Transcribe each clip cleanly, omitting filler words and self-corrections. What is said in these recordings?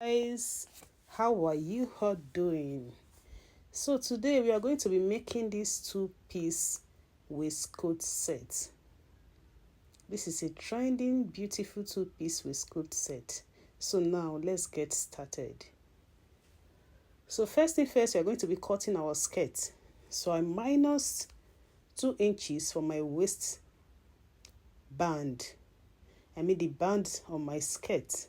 Guys, how are you all doing? So today we are going to be making this two-piece waistcoat set. This is a trending beautiful two-piece waistcoat set. So now let's get started. So first thing first, we are going to be cutting our skirt. So I minus 2 inches for my waist band. I mean the band on my skirt.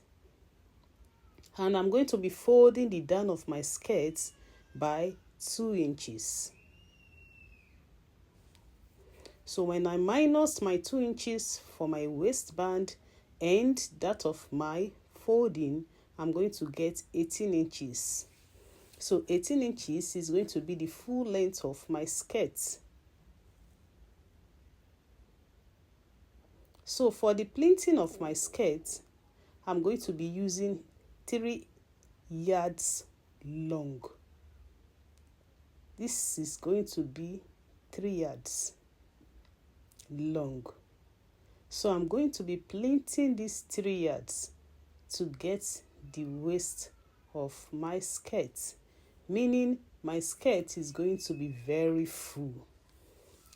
And I'm going to be folding the down of my skirt by 2 inches. So when I minus my 2 inches for my waistband and that of my folding, I'm going to get 18 inches. So 18 inches is going to be the full length of my skirt. So for the pleating of my skirt, I'm going to be using 3 yards long. This is going to be 3 yards long. So I'm going to be pleating these 3 yards to get the waist of my skirt, meaning my skirt is going to be very full.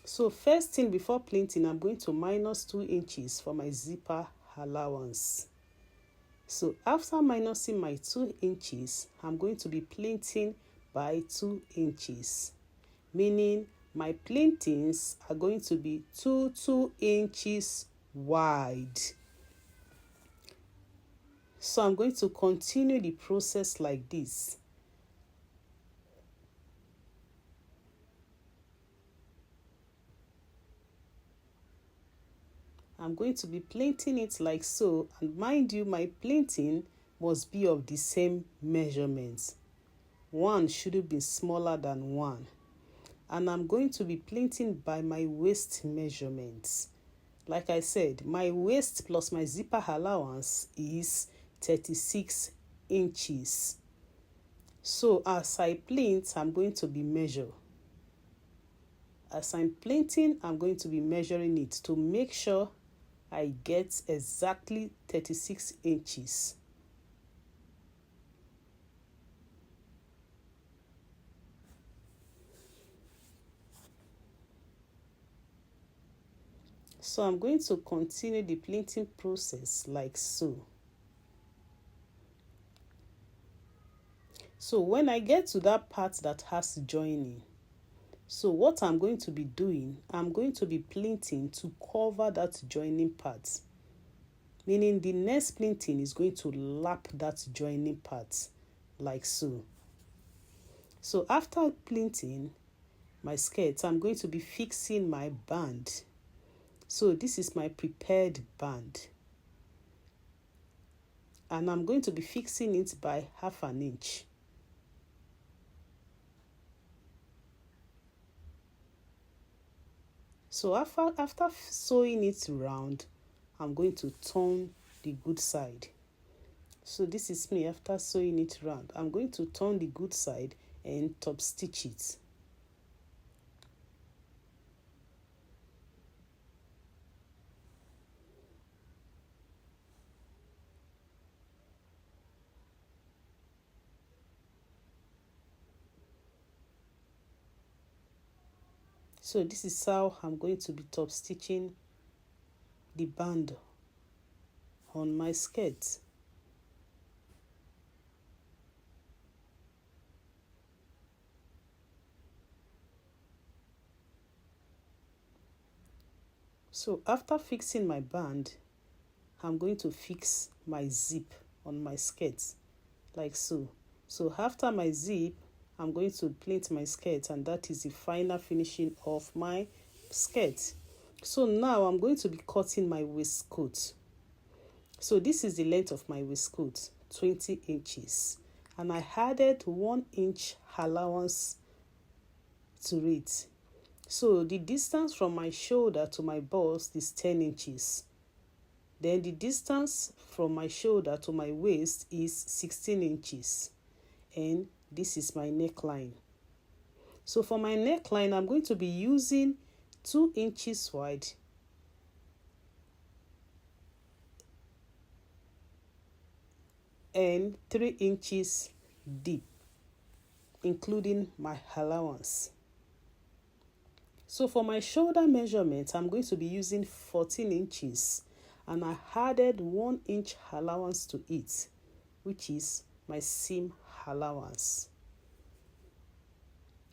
So first thing before pleating, I'm going to minus 2 inches for my zipper allowance. So after minusing my 2 inches, I'm going to be pleating by 2 inches, meaning my pleatings are going to be 2 inches wide. So I'm going to continue the process like this. I'm going to be pleating it like so, and mind you, my pleating must be of the same measurements. One shouldn't be smaller than one. And I'm going to be pleating by my waist measurements. Like I said, my waist plus my zipper allowance is 36 inches. So as I pleat, I'm going to be measure. As I'm pleating, I'm going to be measuring it to make sure I get exactly 36 inches. So I'm going to continue the pleating process like so. So when I get to that part that has joining, so what I'm going to be doing, I'm going to be pleating to cover that joining part. Meaning the next pleating is going to lap that joining part like so. So after pleating my skirt, I'm going to be fixing my band. So this is my prepared band. And I'm going to be fixing it by 1/2 inch. So after sewing it round, I'm going to turn the good side. So this is me after sewing it round. I'm going to turn the good side and top stitch it. So this is how I'm going to be top stitching the band on my skirt. So after fixing my band, I'm going to fix my zip on my skirt like so. So after my zip, I'm going to pleat my skirt, and that is the final finishing of my skirt. So now I'm going to be cutting my waistcoat. So this is the length of my waistcoat, 20 inches. And I added 1 inch allowance to it. So the distance from my shoulder to my bust is 10 inches. Then the distance from my shoulder to my waist is 16 inches. And this is my neckline. So for my neckline, I'm going to be using 2 inches wide, and 3 inches deep, including my allowance. So for my shoulder measurement, I'm going to be using 14 inches, and I added 1 inch allowance to it, which is my seam allowance.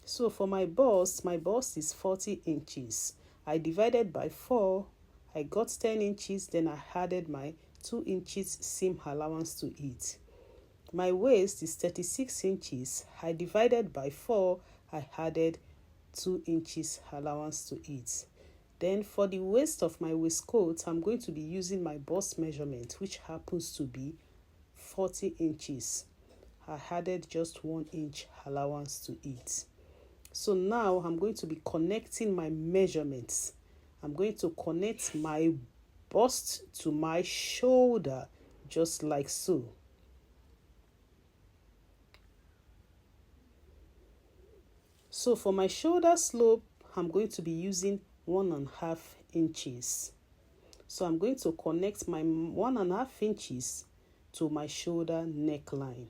So for my bust is 40 inches. I divided by 4, I got 10 inches, then I added my 2 inches seam allowance to it. My waist is 36 inches. I divided by 4, I added 2 inches allowance to it. Then for the waist of my waistcoat, I'm going to be using my bust measurement, which happens to be 40 inches. I added just 1 inch allowance to it. So now I'm going to be connecting my measurements. I'm going to connect my bust to my shoulder, just like so. So for my shoulder slope, I'm going to be using 1.5 inches. So I'm going to connect my 1.5 inches to my shoulder neckline.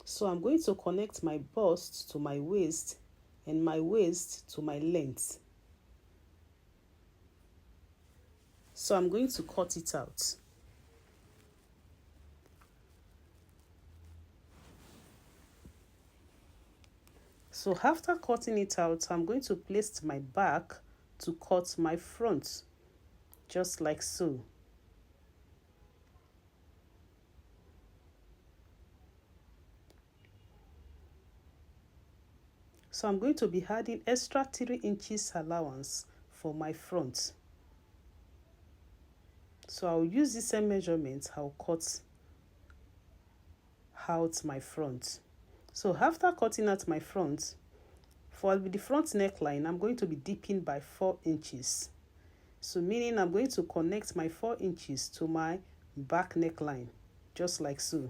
So I'm going to connect my bust to my waist and my waist to my length. So I'm going to cut it out. So after cutting it out, I'm going to place my back to cut my front, just like so. So I'm going to be adding extra 3 inches allowance for my front. So I'll use the same measurement, I'll cut out my front. So after cutting out my front, for the front neckline, I'm going to be dipping by 4 inches. So meaning I'm going to connect my 4 inches to my back neckline, just like so.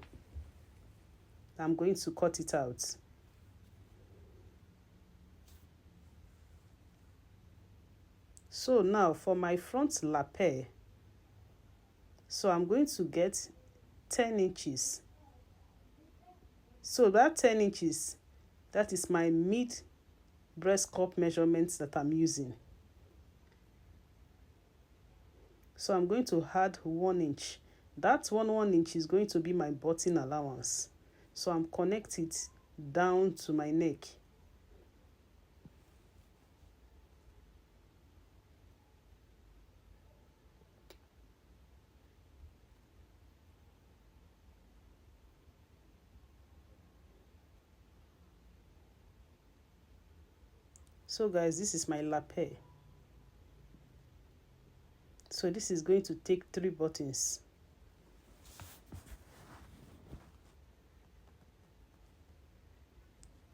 I'm going to cut it out. So now for my front lapel, so I'm going to get 10 inches. So that 10 inches, that is my mid breast cup measurements that I'm using. So I'm going to add 1 inch. That 1 inch is going to be my button allowance. So I'm connecting it down to my neck. So guys, this is my lapel. So this is going to take 3 buttons.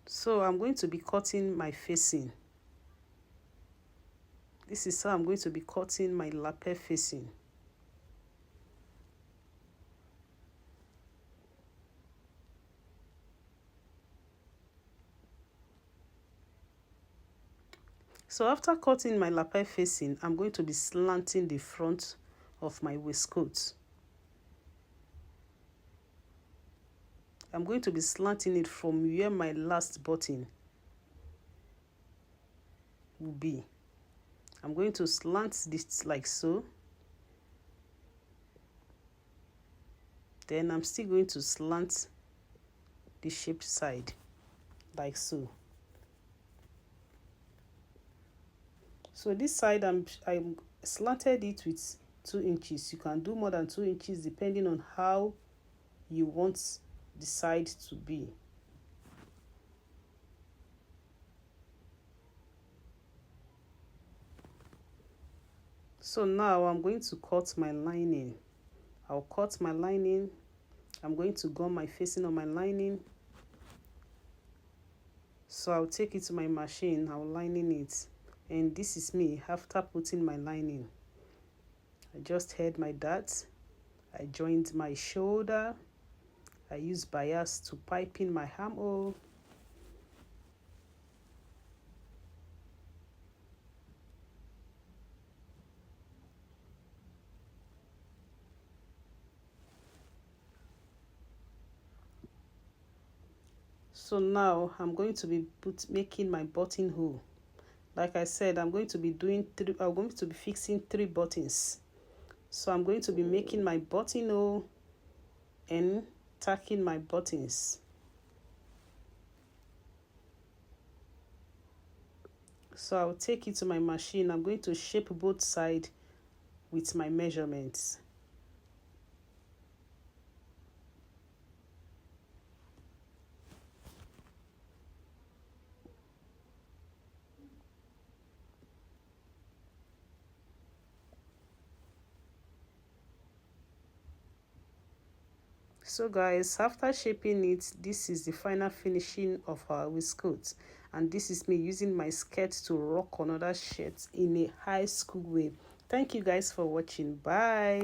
So I'm going to be cutting my facing. This is how I'm going to be cutting my lapel facing. So after cutting my lapel facing, I'm going to be slanting the front of my waistcoat. I'm going to be slanting it from where my last button will be. I'm going to slant this like so. Then I'm still going to slant the shaped side like so. So this side I slanted it with 2 inches. You can do more than 2 inches depending on how you want the side to be. So now I'm going to cut my lining. I'll cut my lining. I'm going to gum my facing on my lining. So I'll take it to my machine. I'll lining it. And this is me after putting my lining. I just had my dart. I joined my shoulder. I use bias to pipe in my armhole. So now I'm going to be making my buttonhole. Like I said, I'm going to be fixing 3 buttons. So I'm going to be making my buttonhole and tacking my buttons. So I'll take it to my machine. I'm going to shape both sides with my measurements. So guys, after shaping it, this is the final finishing of our waistcoat, and this is me using my skirt to rock another shirt in a high school way. Thank you guys for watching. Bye.